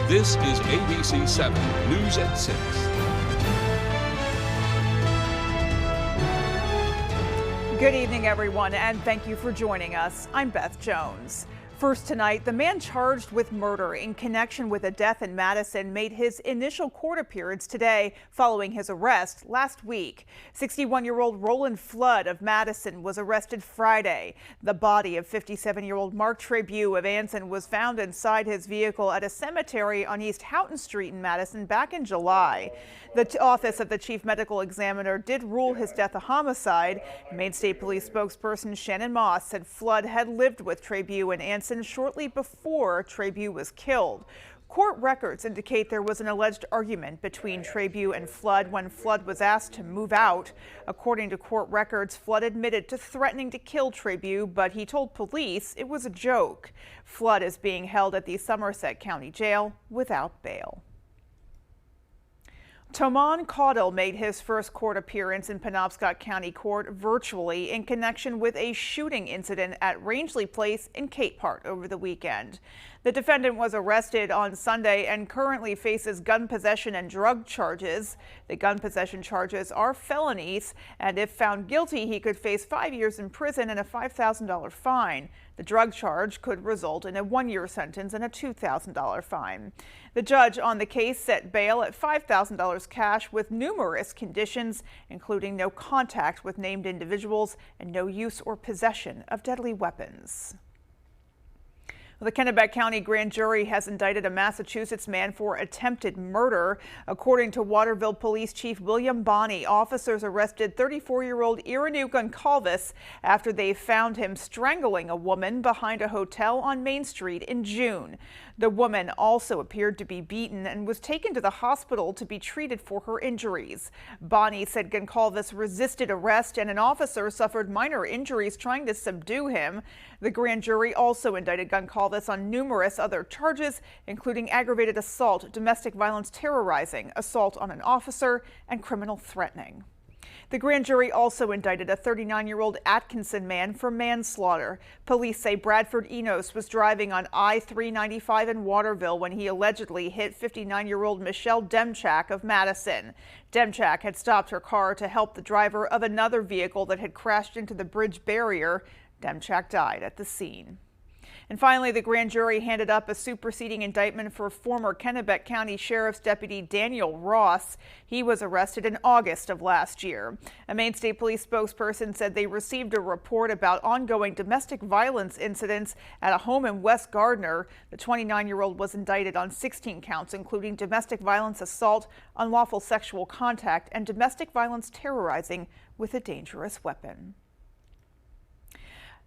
This is ABC 7 News at 6. Good evening, everyone, and thank you for joining us. I'm Beth Jones. First tonight, the man charged with murder in connection with a death in Madison made his initial court appearance today following his arrest last week. 61-year-old Roland Flood of Madison was arrested Friday. The body of 57-year-old Mark Trabue of Anson was found inside his vehicle at a cemetery on East Houghton Street in Madison back in July. The office of the chief medical examiner did rule his death a homicide. Maine State Police spokesperson Shannon Moss said Flood had lived with Trabue in Anson shortly before Trabue was killed. Court records indicate there was an alleged argument between Trabue and Flood when Flood was asked to move out. According to court records, Flood admitted to threatening to kill Trabue, but he told police it was a joke. Flood is being held at the Somerset County Jail without bail. Toman Caudle made his first court appearance in Penobscot County Court virtually in connection with a shooting incident at Rangeley Place in Cape Part over the weekend. The defendant was arrested on Sunday and currently faces gun possession and drug charges. The gun possession charges are felonies, and if found guilty, he could face 5 years in prison and a $5,000 fine. The drug charge could result in a 1-year sentence and a $2,000 fine. The judge on the case set bail at $5,000 cash with numerous conditions, including no contact with named individuals and no use or possession of deadly weapons. The Kennebec County Grand Jury has indicted a Massachusetts man for attempted murder. According to Waterville Police Chief William Bonney, officers arrested 34-year-old Irinu Goncalves after they found him strangling a woman behind a hotel on Main Street in June. The woman also appeared to be beaten and was taken to the hospital to be treated for her injuries. Bonney said Goncalves resisted arrest and an officer suffered minor injuries trying to subdue him. The grand jury also indicted Goncalves on numerous other charges, including aggravated assault, domestic violence, terrorizing, assault on an officer, and criminal threatening. The grand jury also indicted a 39-year-old Atkinson man for manslaughter. Police say Bradford Enos was driving on I-395 in Waterville when he allegedly hit 59-year-old Michelle Demchak of Madison. Demchak had stopped her car to help the driver of another vehicle that had crashed into the bridge barrier. Demchak died at the scene. And finally, the grand jury handed up a superseding indictment for former Kennebec County Sheriff's Deputy Daniel Ross. He was arrested in August of last year. A Maine State Police spokesperson said they received a report about ongoing domestic violence incidents at a home in West Gardner. The 29-year-old was indicted on 16 counts, including domestic violence, assault, unlawful sexual contact, and domestic violence terrorizing with a dangerous weapon.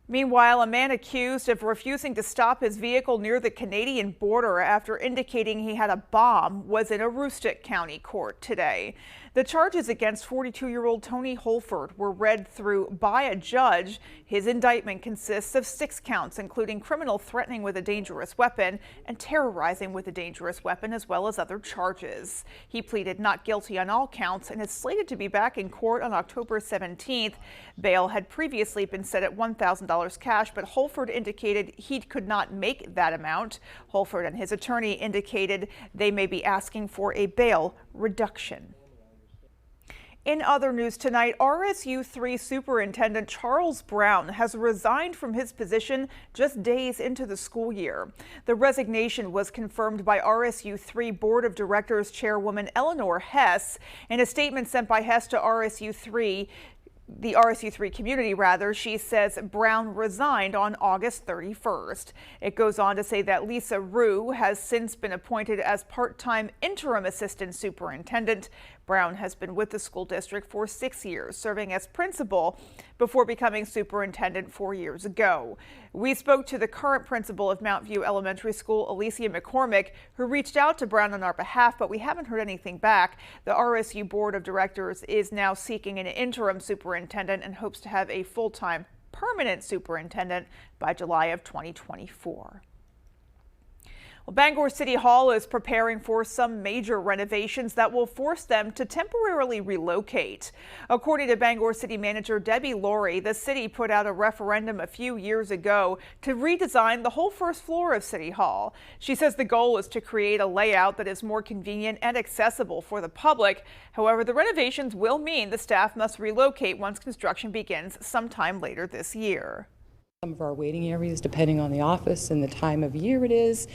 Meanwhile, a man accused of refusing to stop his vehicle near the Canadian border after indicating he had a bomb was in Aroostook County Court today. The charges against 42-year-old Tony Holford were read through by a judge. His indictment consists of 6 counts, including criminal threatening with a dangerous weapon and terrorizing with a dangerous weapon, as well as other charges. He pleaded not guilty on all counts and is slated to be back in court on October 17th. Bail had previously been set at $1,000 cash, but Holford indicated he could not make that amount. Holford and his attorney indicated they may be asking for a bail reduction. In other news tonight, RSU 3 Superintendent Charles Brown has resigned from his position just days into the school year. The resignation was confirmed by RSU 3 Board of Directors Chairwoman Eleanor Hess. In a statement sent by Hess to RSU 3, the RSU 3 community, she says Brown resigned on August 31st. It goes on to say that Lisa Rue has since been appointed as part-time interim assistant superintendent. Brown has been with the school district for 6 years, serving as principal before becoming superintendent 4 years ago. We spoke to the current principal of Mount View Elementary School, Alicia McCormick, who reached out to Brown on our behalf, but we haven't heard anything back. The RSU Board of Directors is now seeking an interim superintendent and hopes to have a full-time permanent superintendent by July of 2024. Well, Bangor City Hall is preparing for some major renovations that will force them to temporarily relocate. According to Bangor City Manager Debbie Laurie, the city put out a referendum a few years ago to redesign the whole first floor of City Hall. She says the goal is to create a layout that is more convenient and accessible for the public. However, the renovations will mean the staff must relocate once construction begins sometime later this year. Some of our waiting areas, depending on the office and the time of year it is,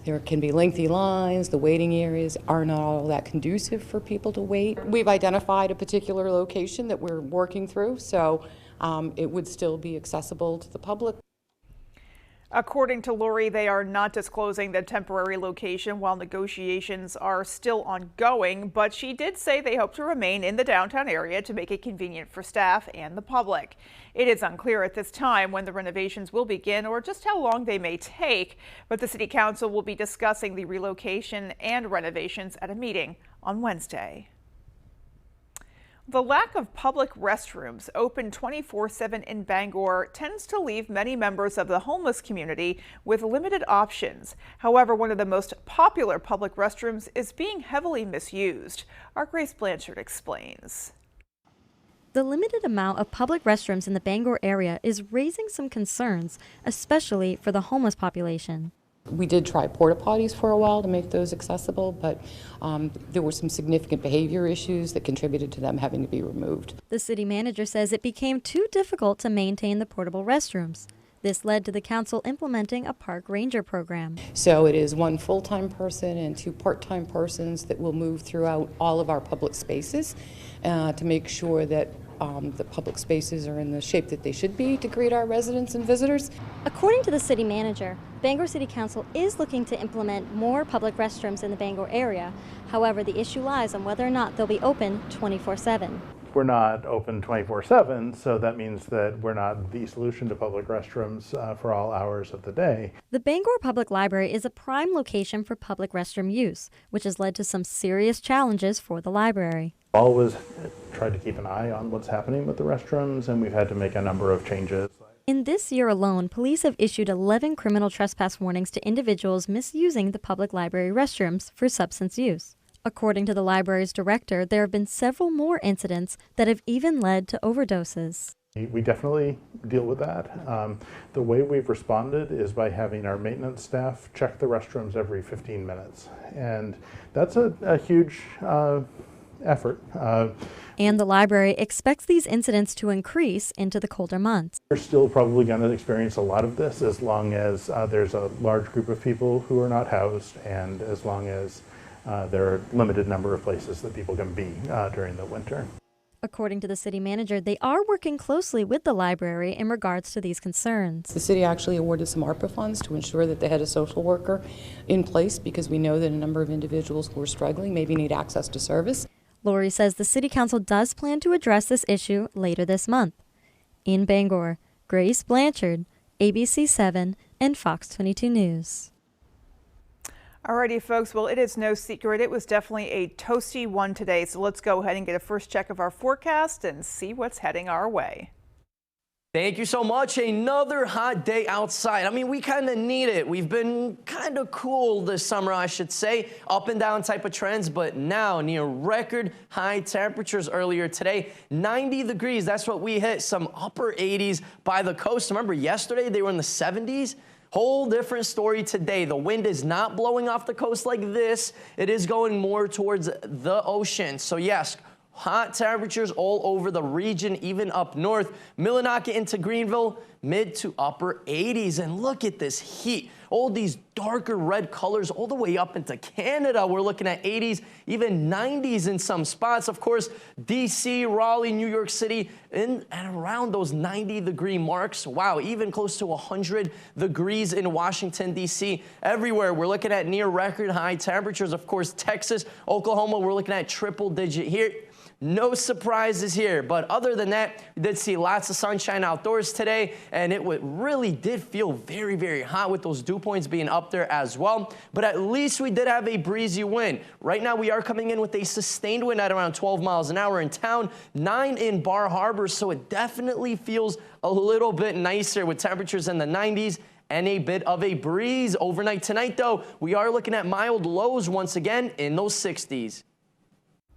there can be lengthy lines. The waiting areas are not all that conducive for people to wait. We've identified a particular location that we're working through, so it would still be accessible to the public. According to Lori, they are not disclosing the temporary location while negotiations are still ongoing, but she did say they hope to remain in the downtown area to make it convenient for staff and the public. It is unclear at this time when the renovations will begin or just how long they may take, but the City Council will be discussing the relocation and renovations at a meeting on Wednesday. The lack of public restrooms open 24/7 in Bangor tends to leave many members of the homeless community with limited options. However, one of the most popular public restrooms is being heavily misused. Our Grace Blanchard explains. The limited amount of public restrooms in the Bangor area is raising some concerns, especially for the homeless population. We did try porta potties for a while to make those accessible, but there were some significant behavior issues that contributed to them having to be removed. The city manager says it became too difficult to maintain the portable restrooms. This led to the council implementing a park ranger program. So it is one full-time person and two part-time persons that will move throughout all of our public spaces to make sure that the public spaces are in the shape that they should be to greet our residents and visitors. According to the city manager, Bangor City Council is looking to implement more public restrooms in the Bangor area. However, the issue lies on whether or not they'll be open 24/7. We're not open 24/7, so that means that we're not the solution to public restrooms for all hours of the day. The Bangor Public Library is a prime location for public restroom use, which has led to some serious challenges for the library. Always tried to keep an eye on what's happening with the restrooms, and we've had to make a number of changes. In this year alone, police have issued 11 criminal trespass warnings to individuals misusing the public library restrooms for substance use. According to the library's director, there have been several more incidents that have even led to overdoses. We definitely deal with that. The way we've responded is by having our maintenance staff check the restrooms every 15 minutes. And that's a huge effort. And the library expects these incidents to increase into the colder months. We're still probably going to experience a lot of this as long as there's a large group of people who are not housed, and as long as there are a limited number of places that people can be during the winter. According to the city manager, they are working closely with the library in regards to these concerns. The city actually awarded some ARPA funds to ensure that they had a social worker in place because we know that a number of individuals who are struggling maybe need access to service. Lori says the city council does plan to address this issue later this month. In Bangor, Grace Blanchard, ABC 7 and Fox 22 News. Alrighty, folks. Well, it is no secret. It was definitely a toasty one today. So let's go ahead and get a first check of our forecast and see what's heading our way. Thank you so much. Another hot day outside. I mean, we kind of need it. We've been kind of cool this summer, I should say. Up and down type of trends, but now near record high temperatures earlier today. 90 degrees, that's what we hit. Some upper 80s by the coast. Remember, yesterday they were in the 70s. Whole different story today. The wind is not blowing off the coast like this. It is going more towards the ocean. So yes, hot temperatures all over the region, even up north. Millinocket into Greenville, mid to upper 80s. And look at this heat. All these darker red colors all the way up into Canada. We're looking at 80s, even 90s in some spots. Of course, D.C., Raleigh, New York City, in and around those 90-degree marks. Wow, even close to 100 degrees in Washington, D.C. Everywhere, we're looking at near record high temperatures. Of course, Texas, Oklahoma, we're looking at triple-digit here. No surprises here, but other than that, we did see lots of sunshine outdoors today, and it really did feel very, very hot with those dew points being up there as well. But at least we did have a breezy wind. Right now, we are coming in with a sustained wind at around 12 miles an hour in town, 9 in Bar Harbor, so it definitely feels a little bit nicer with temperatures in the 90s and a bit of a breeze overnight tonight, though. We are looking at mild lows once again in those 60s.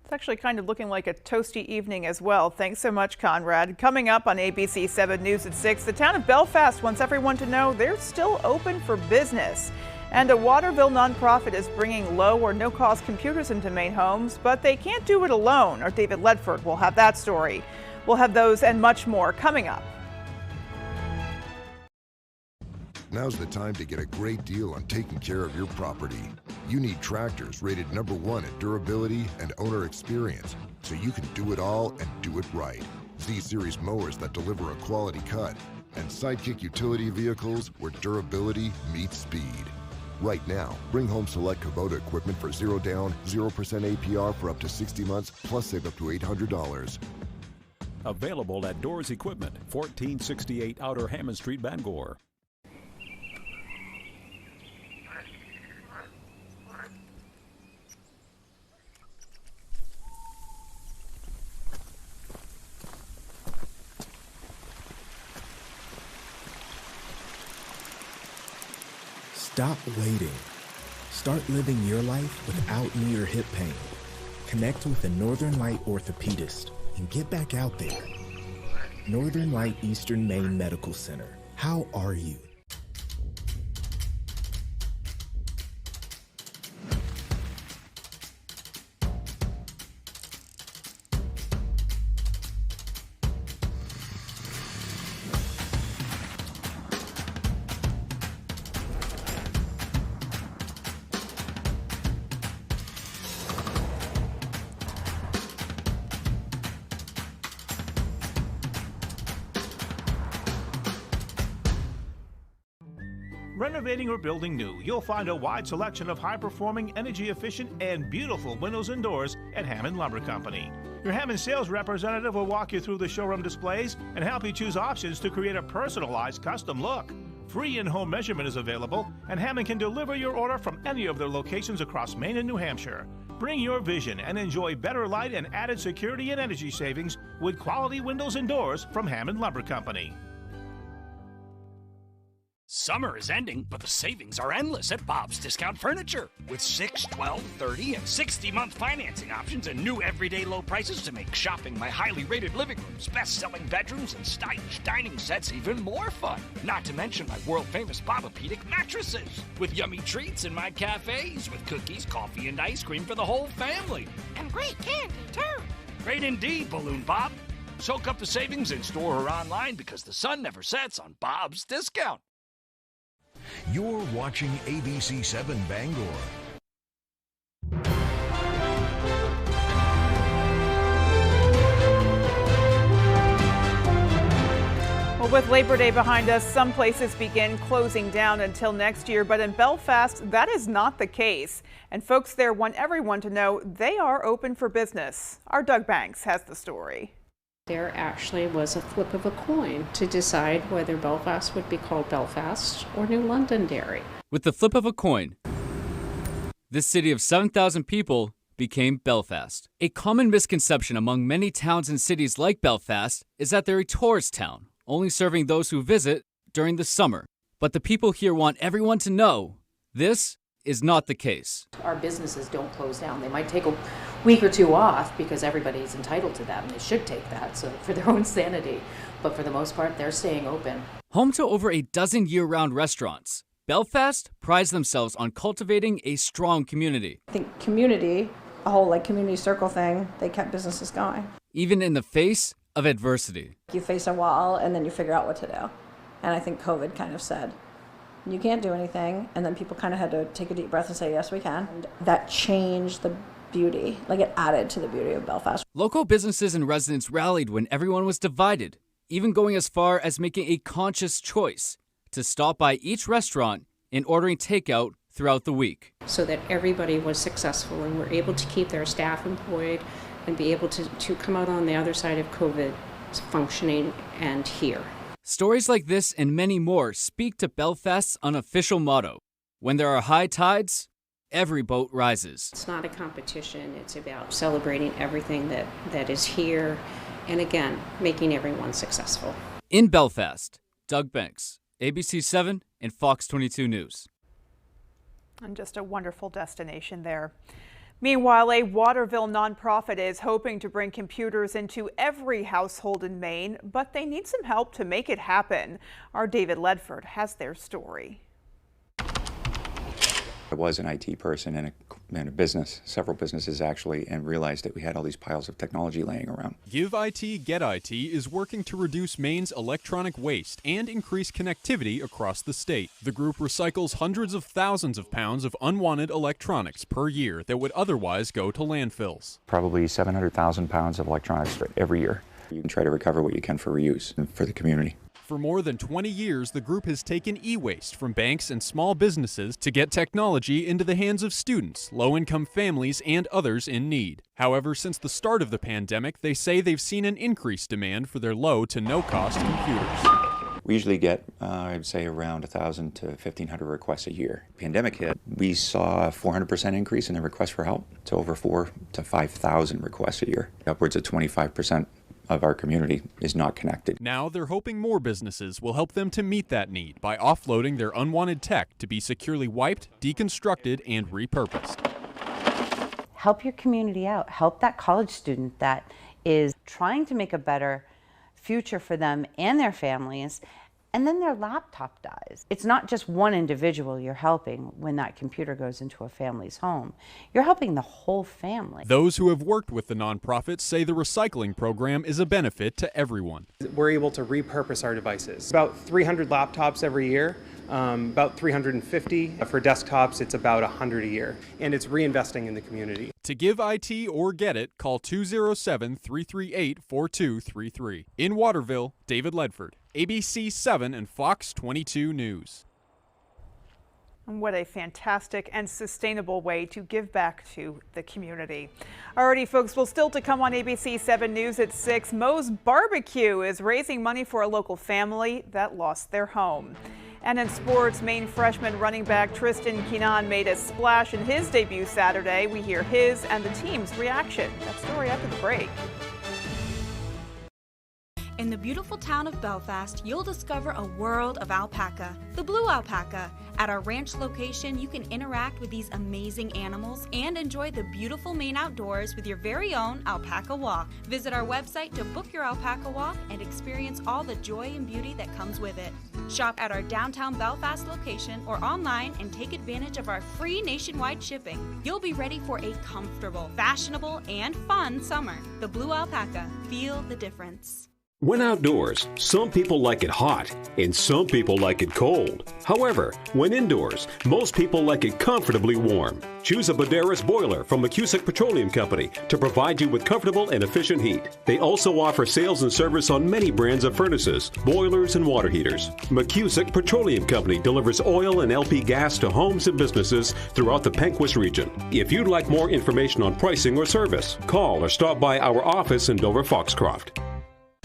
It's actually kind of looking like a toasty evening as well. Thanks so much, Conrad. Coming up on ABC 7 News at 6, the town of Belfast wants everyone to know they're still open for business. And a Waterville nonprofit is bringing low or no-cost computers into Maine homes, but they can't do it alone. Our David Ledford will have that story. We'll have those and much more coming up. Now's the time to get a great deal on taking care of your property. You need tractors rated #1 at durability and owner experience, so you can do it all and do it right. Z-Series mowers that deliver a quality cut, and Sidekick utility vehicles where durability meets speed. Right now, bring home select Kubota equipment for 0 down, 0% APR for up to 60 months, plus save up to $800. Available at Doors Equipment, 1468 Outer Hammond Street, Bangor. Stop waiting. Start living your life without knee or hip pain. Connect with a Northern Light orthopedist and get back out there. Northern Light Eastern Maine Medical Center. How are you? Renovating or building new, you'll find a wide selection of high-performing, energy-efficient, and beautiful windows and doors at Hammond Lumber Company. Your Hammond sales representative will walk you through the showroom displays and help you choose options to create a personalized custom look. Free in-home measurement is available, and Hammond can deliver your order from any of their locations across Maine and New Hampshire. Bring your vision and enjoy better light and added security and energy savings with quality windows and doors from Hammond Lumber Company. Summer is ending, but the savings are endless at Bob's Discount Furniture. With 6, 12, 30, and 60-month financing options and new everyday low prices to make shopping my highly rated living rooms, best-selling bedrooms, and stylish dining sets even more fun. Not to mention my world-famous Bobapedic mattresses. With yummy treats in my cafes, with cookies, coffee, and ice cream for the whole family. And great candy, too. Great indeed, Balloon Bob. Soak up the savings in store or online because the sun never sets on Bob's Discount. You're watching ABC 7 Bangor. Well, with Labor Day behind us, some places begin closing down until next year, but in Belfast, that is not the case. And folks there want everyone to know they are open for business. Our Doug Banks has the story. There actually was a flip of a coin to decide whether Belfast would be called Belfast or New Londonderry. With the flip of a coin, this city of 7,000 people became Belfast. A common misconception among many towns and cities like Belfast is that they're a tourist town, only serving those who visit during the summer. But the people here want everyone to know this is not the case. Our businesses don't close down. They might take a week or two off because everybody's entitled to that and they should take that so for their own sanity. But for the most part, they're staying open. Home to over a dozen year-round restaurants, Belfast prides themselves on cultivating a strong community. I think community, a whole community circle thing, they kept businesses going. Even in the face of adversity. You face a wall and then you figure out what to do. And I think COVID kind of said, you can't do anything, and then people kind of had to take a deep breath and say, yes, we can. And that changed the beauty, it added to the beauty of Belfast. Local businesses and residents rallied when everyone was divided, even going as far as making a conscious choice to stop by each restaurant and ordering takeout throughout the week. So that everybody was successful and were able to keep their staff employed and be able to come out on the other side of COVID functioning and here. Stories like this and many more speak to Belfast's unofficial motto. When there are high tides, every boat rises. It's not a competition. It's about celebrating everything that is here and, again, making everyone successful. In Belfast, Doug Banks, ABC 7 and Fox 22 News. And just a wonderful destination there. Meanwhile, a Waterville nonprofit is hoping to bring computers into every household in Maine, but they need some help to make it happen. Our David Ledford has their story. I was an IT person in a business, several businesses actually, and realized that we had all these piles of technology laying around. Give IT, Get IT is working to reduce Maine's electronic waste and increase connectivity across the state. The group recycles hundreds of thousands of pounds of unwanted electronics per year that would otherwise go to landfills. Probably 700,000 pounds of electronics every year. You can try to recover what you can for reuse and for the community. For more than 20 years, the group has taken e-waste from banks and small businesses to get technology into the hands of students, low-income families, and others in need. However, since the start of the pandemic, they say they've seen an increased demand for their low to no-cost computers. We usually get, I'd say, around 1,000 to 1,500 requests a year. Pandemic hit, we saw a 400% increase in the requests for help to over 4,000 to 5,000 requests a year. Upwards of 25% of our community is not connected. Now they're hoping more businesses will help them to meet that need by offloading their unwanted tech to be securely wiped, deconstructed, and repurposed. Help your community out. Help that college student that is trying to make a better future for them and their families, and then their laptop dies. It's not just one individual you're helping when that computer goes into a family's home. You're helping the whole family. Those who have worked with the nonprofit say the recycling program is a benefit to everyone. We're able to repurpose our devices. About 300 laptops every year, about 350. For desktops, it's about 100 a year. And it's reinvesting in the community. To give IT or get it, call 207-338-4233. In Waterville, David Ledford, ABC 7 and Fox 22 News. And what a fantastic and sustainable way to give back to the community. Alrighty, folks, well, still to come on ABC 7 News at 6, Moe's Barbecue is raising money for a local family that lost their home. And in sports, Maine freshman running back Tristan Keenan made a splash in his debut Saturday. We hear his and the team's reaction. That story after the break. In the beautiful town of Belfast, you'll discover a world of alpaca, the blue alpaca. At our ranch location, you can interact with these amazing animals and enjoy the beautiful Maine outdoors with your very own alpaca walk. Visit our website to book your alpaca walk and experience all the joy and beauty that comes with it. Shop at our downtown Belfast location or online and take advantage of our free nationwide shipping. You'll be ready for a comfortable, fashionable, and fun summer. The blue alpaca. Feel the difference. When outdoors, some people like it hot and some people like it cold. However, when indoors, most people like it comfortably warm. Choose a Boderas boiler from McCusick Petroleum Company to provide you with comfortable and efficient heat. They also offer sales and service on many brands of furnaces, boilers, and water heaters. McCusick Petroleum Company delivers oil and LP gas to homes and businesses throughout the Pequot region. If you'd like more information on pricing or service, call or stop by our office in Dover Foxcroft.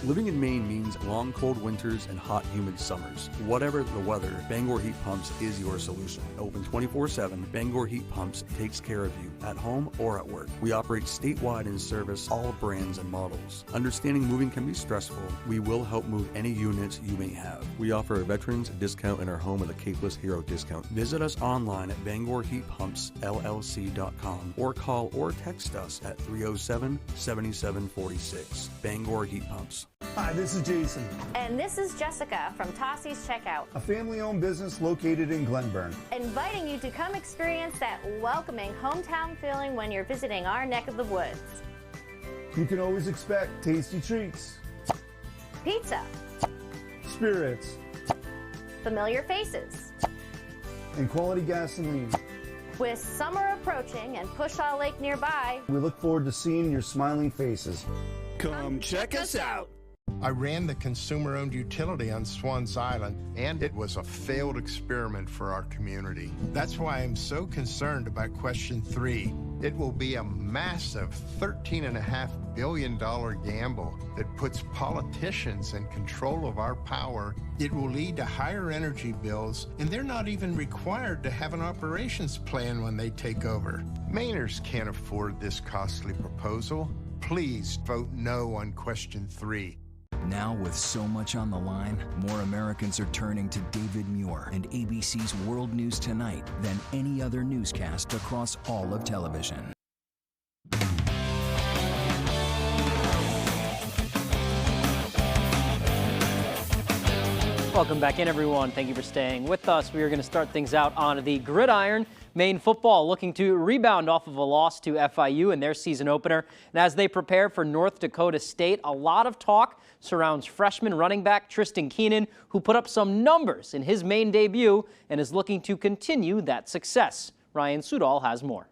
Living in Maine means long, cold winters and hot, humid summers. Whatever the weather, Bangor Heat Pumps is your solution. Open 24/7, Bangor Heat Pumps takes care of you at home or at work. We operate statewide and service all brands and models. Understanding moving can be stressful. We will help move any units you may have. We offer a veterans discount in our home with a Capeless Hero discount. Visit us online at BangorHeatPumpsLLC.com or call or text us at 307-7746. Bangor Heat Pumps. Hi, this is Jason. And this is Jessica from Tossie's Checkout, a family-owned business located in Glenburn. Inviting you to come experience that welcoming hometown feeling when you're visiting our neck of the woods. You can always expect tasty treats, pizza, spirits, familiar faces, and quality gasoline. With summer approaching and Pushaw Lake nearby, we look forward to seeing your smiling faces. Come check us out. I ran the consumer-owned utility on Swans Island, and it was a failed experiment for our community. That's why I'm so concerned about question 3. It will be a massive $13.5 billion gamble that puts politicians in control of our power. It will lead to higher energy bills, and they're not even required to have an operations plan when they take over. Mainers can't afford this costly proposal. Please vote no on question 3. Now, with so much on the line, more Americans are turning to David Muir and ABC's World News Tonight than any other newscast across all of television. Welcome back in, everyone. Thank you for staying with us. We are going to start things out on the gridiron. Maine football looking to rebound off of a loss to FIU in their season opener. And as they prepare for North Dakota State, a lot of talk surrounds freshman running back Tristan Keenan, who put up some numbers in his Maine debut and is looking to continue that success. Ryan Sudol has more.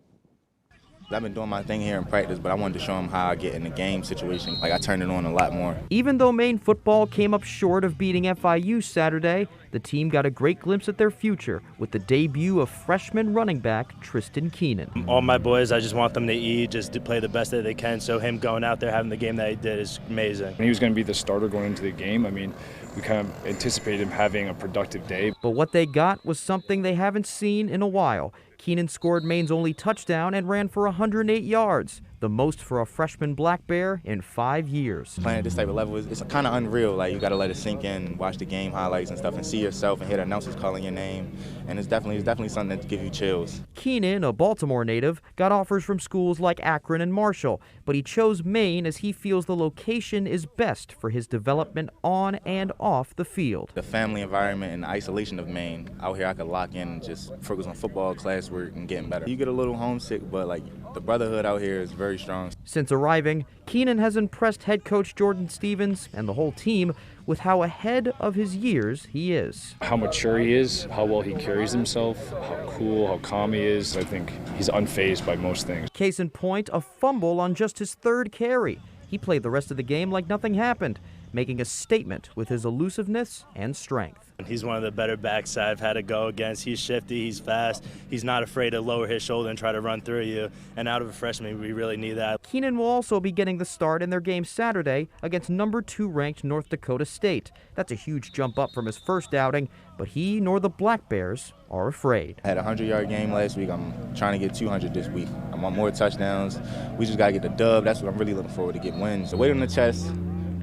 I've been doing my thing here in practice, but I wanted to show them how I get in the game situation. Like, I turned it on a lot more. Even though Maine football came up short of beating FIU Saturday, the team got a great glimpse at their future with the debut of freshman running back Tristan Keenan. All my boys, I just want them to eat, just to play the best that they can. So him going out there, having the game that he did is amazing. He was going to be the starter going into the game. I mean, we kind of anticipated him having a productive day. But what they got was something they haven't seen in a while. Keenan scored Maine's only touchdown and ran for 108 yards, the most for a freshman Black Bear in 5 years. Playing at this type of level, it's kind of unreal. Like, you got to let it sink in, watch the game highlights and stuff, and see yourself and hear the announcers calling your name. And it's definitely something that gives you chills. Keenan, a Baltimore native, got offers from schools like Akron and Marshall, but he chose Maine as he feels the location is best for his development on and off the field. The family environment and the isolation of Maine, out here I could lock in and just focus on football, classwork, and getting better. You get a little homesick, but like the brotherhood out here is very strong. Since arriving, Keenan has impressed head coach Jordan Stevens and the whole team with how ahead of his years he is. How mature he is, how well he carries himself, how cool, how calm he is. I think he's unfazed by most things. Case in point, a fumble on just his third carry. He played the rest of the game like nothing happened, making a statement with his elusiveness and strength. He's one of the better backs I've had to go against. He's shifty, he's fast, he's not afraid to lower his shoulder and try to run through you. And out of a freshman, we really need that. Keenan will also be getting the start in their game Saturday against number 2 ranked North Dakota State. That's a huge jump up from his first outing, but he nor the Black Bears are afraid. I had a 100-yard game last week. I'm trying to get 200 this week. I want more touchdowns. We just got to get the dub. That's what I'm really looking forward to, get wins. The weight on the chest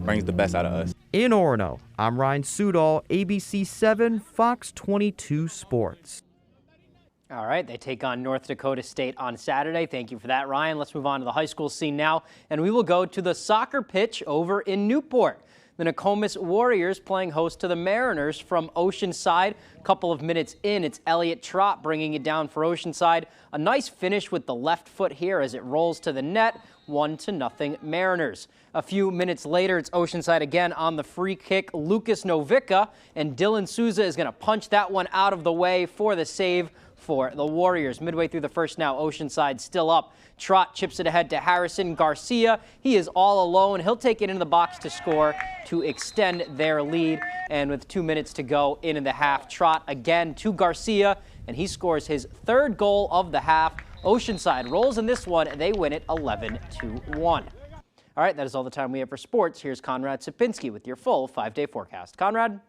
brings the best out of us. In Orono, I'm Ryan Sudol, ABC 7, Fox 22 Sports. All right, they take on North Dakota State on Saturday. Thank you for that, Ryan. Let's move on to the high school scene now, and we will go to the soccer pitch over in Newport. The Nokomis Warriors playing host to the Mariners from Oceanside. A couple of minutes in, it's Elliott Trott bringing it down for Oceanside. A nice finish with the left foot here as it rolls to the net, 1-0 Mariners. A few minutes later, it's Oceanside again on the free kick. Lucas Novica and Dylan Souza is going to punch that one out of the way for the save for the Warriors. Midway through the first now, Oceanside still up. Trott chips it ahead to Harrison Garcia. He is all alone. He'll take it into the box to score to extend their lead. And with 2 minutes to go into the half, Trott again to Garcia, and he scores his third goal of the half. Oceanside rolls in this one, and they win it 11-1. All right, that is all the time we have for sports. Here's Conrad Sipinski with your full 5-day forecast. Conrad?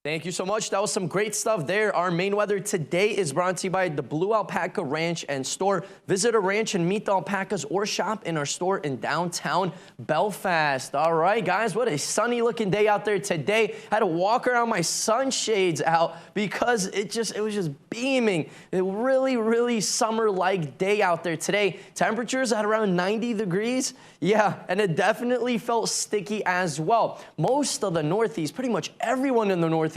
Thank you so much. That was some great stuff there. Our Maine weather today is brought to you by the Blue Alpaca Ranch and Store. Visit a ranch and meet the alpacas or shop in our store in downtown Belfast. All right, guys, what a sunny looking day out there today. I had to walk around my sunshades out because it was just beaming. A really, really summer-like day out there today. Temperatures at around 90 degrees. Yeah, and it definitely felt sticky as well. Most of the Northeast, pretty much everyone in the Northeast,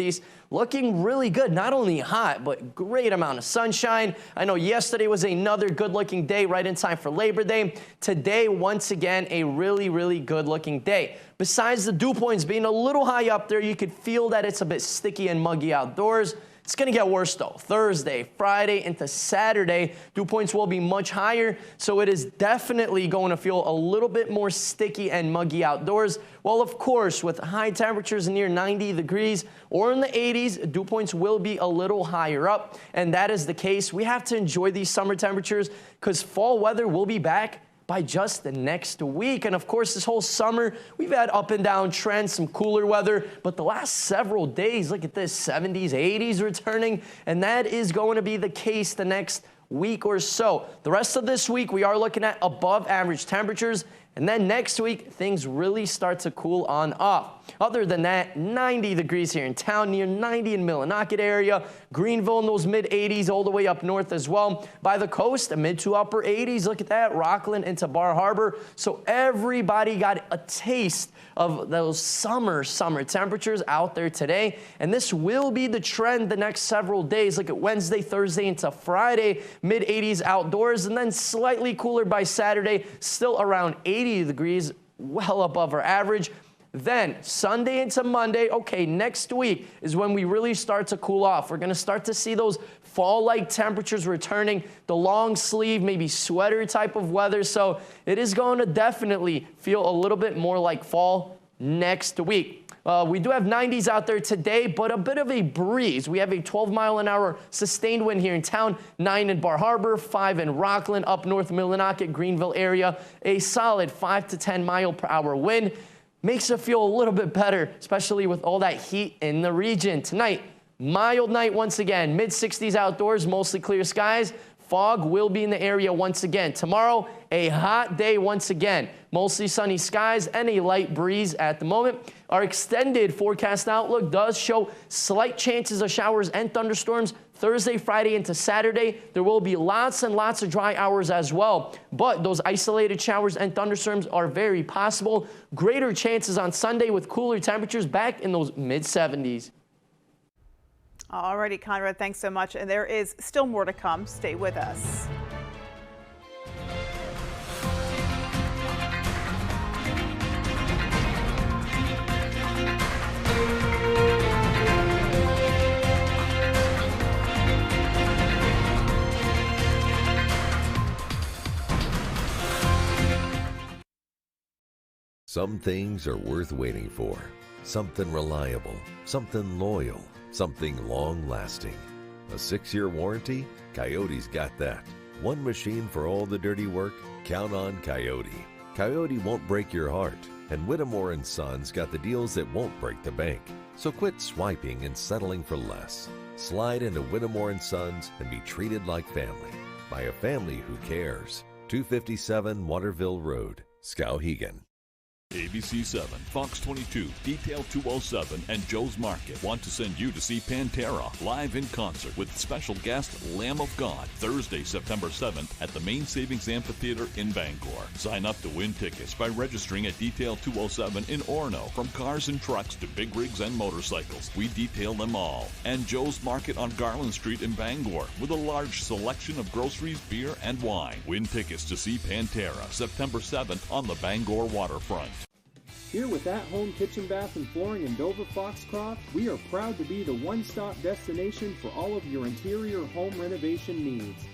looking really good. Not only hot, but great amount of sunshine. I know yesterday was another good-looking day right in time for Labor Day. Today, once again, a really, really good-looking day. Besides the dew points being a little high up there, you could feel that it's a bit sticky and muggy outdoors. It's going to get worse, though. Thursday, Friday, into Saturday, dew points will be much higher, so it is definitely going to feel a little bit more sticky and muggy outdoors. Well, of course, with high temperatures near 90 degrees or in the 80s, dew points will be a little higher up, and that is the case. We have to enjoy these summer temperatures because fall weather will be back by just the next week. And of course, this whole summer, we've had up and down trends, some cooler weather, but the last several days, look at this, 70s, 80s returning, and that is going to be the case the next week or so. The rest of this week, we are looking at above average temperatures, and then next week, things really start to cool on off. Other than that, 90 degrees here in town, near 90 in Millinocket area. Greenville in those mid-80s all the way up north as well. By the coast, the mid to upper 80s. Look at that, Rockland into Bar Harbor. So everybody got a taste of those summer temperatures out there today. And this will be the trend the next several days. Look at Wednesday, Thursday into Friday, mid-80s outdoors, and then slightly cooler by Saturday, still around 80 degrees, well above our average. Then Sunday into Monday, okay, next week is when we really start to cool off. We're going to start to see those fall-like temperatures returning, the long sleeve, maybe sweater type of weather. So it is going to definitely feel a little bit more like fall next week. We do have 90s out there today, but a bit of a breeze. We have a 12-mile-an-hour sustained wind here in town, 9 in Bar Harbor, 5 in Rockland, up north Millinocket, Greenville area. A solid 5 to 10-mile-per-hour wind. Makes it feel a little bit better, especially with all that heat in the region. Tonight, mild night once again, mid-60s outdoors, mostly clear skies. Fog will be in the area once again. Tomorrow, a hot day once again. Mostly sunny skies and a light breeze at the moment. Our extended forecast outlook does show slight chances of showers and thunderstorms Thursday, Friday into Saturday. There will be lots and lots of dry hours as well. But those isolated showers and thunderstorms are very possible. Greater chances on Sunday with cooler temperatures back in those mid-70s. Alrighty, Conrad, thanks so much. And there is still more to come. Stay with us. Some things are worth waiting for. Something reliable, something loyal, something long-lasting. A 6-year warranty? Coyote's got that. One machine for all the dirty work? Count on Coyote. Coyote won't break your heart, and Whittemore & Sons got the deals that won't break the bank. So quit swiping and settling for less. Slide into Whittemore & Sons and be treated like family. By a family who cares. 257 Waterville Road, Skowhegan. ABC 7, Fox 22, Detail 207, and Joe's Market want to send you to see Pantera live in concert with special guest Lamb of God Thursday, September 7th at the Main Savings Amphitheater in Bangor. Sign up to win tickets by registering at Detail 207 in Orono. From cars and trucks to big rigs and motorcycles, we detail them all. And Joe's Market on Garland Street in Bangor with a large selection of groceries, beer, and wine. Win tickets to see Pantera September 7th on the Bangor waterfront. Here with At Home Kitchen, Bath, and Flooring in Dover Foxcroft, we are proud to be the one-stop destination for all of your interior home renovation needs.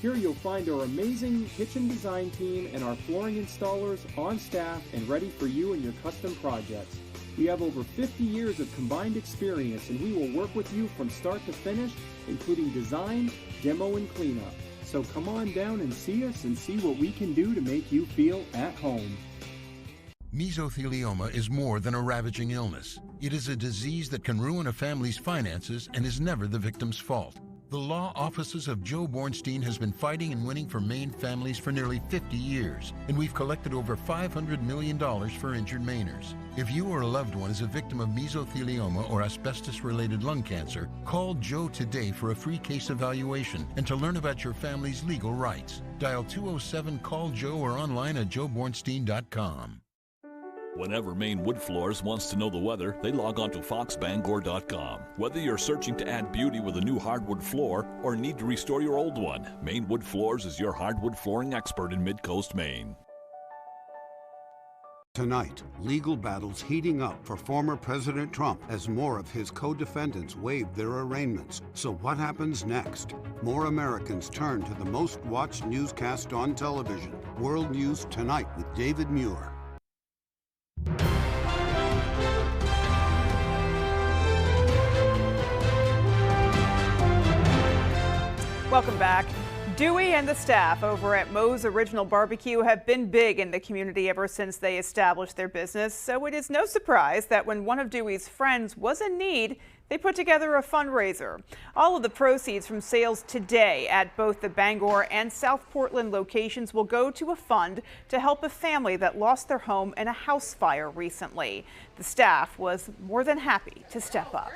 Here you'll find our amazing kitchen design team and our flooring installers on staff and ready for you and your custom projects. We have over 50 years of combined experience, and we will work with you from start to finish, including design, demo, and cleanup. So come on down and see us and see what we can do to make you feel at home. Mesothelioma is more than a ravaging illness. It is a disease that can ruin a family's finances and is never the victim's fault. The law offices of Joe Bornstein has been fighting and winning for Maine families for nearly 50 years, and we've collected over $500 million for injured Mainers. If you or a loved one is a victim of mesothelioma or asbestos-related lung cancer, call Joe today for a free case evaluation and to learn about your family's legal rights. Dial 207-CALL-JOE or online at joebornstein.com. Whenever Maine Wood Floors wants to know the weather, they log on to foxbangor.com. Whether you're searching to add beauty with a new hardwood floor or need to restore your old one, Maine Wood Floors is your hardwood flooring expert in Mid-Coast Maine. Tonight, legal battles heating up for former President Trump as more of his co-defendants waived their arraignments. So what happens next? More Americans turn to the most watched newscast on television. World News Tonight with David Muir. Welcome back. Dewey and the staff over at Moe's Original Barbecue have been big in the community ever since they established their business, so it is no surprise that when one of Dewey's friends was in need, They put together a fundraiser. All of the proceeds from sales today at both the Bangor and South Portland locations will go to a fund to help a family that lost their home in a house fire recently. The staff was more than happy to step up.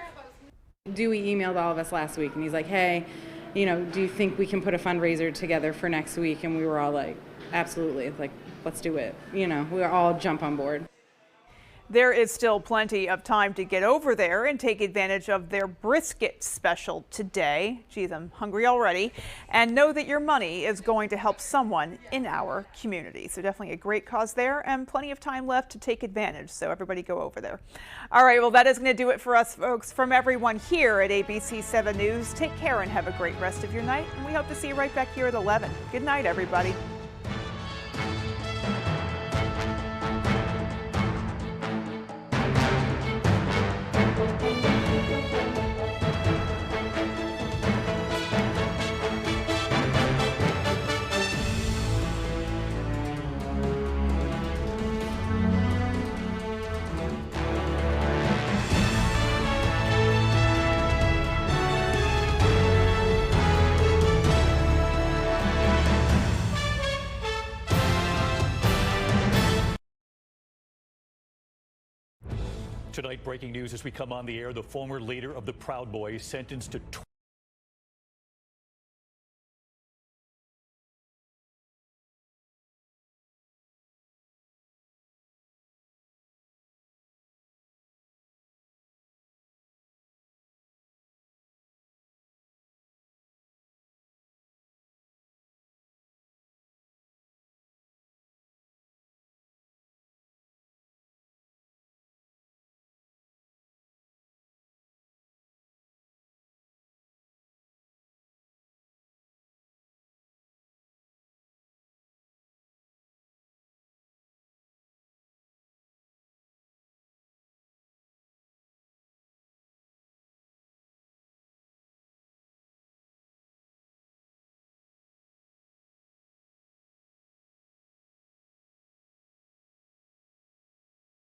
Dewey emailed all of us last week and he's like, hey, do you think we can put a fundraiser together for next week? And we were all like, absolutely, like, let's do it. We all jump on board. There is still plenty of time to get over there and take advantage of their brisket special today. Geez, I'm hungry already. And know that your money is going to help someone in our community. So definitely a great cause there and plenty of time left to take advantage. So everybody go over there. All right, well, that is going to do it for us, folks. From everyone here at ABC 7 News, take care and have a great rest of your night. And we hope to see you right back here at 11. Good night, everybody. Tonight, breaking news as we come on the air, the former leader of the Proud Boys sentenced to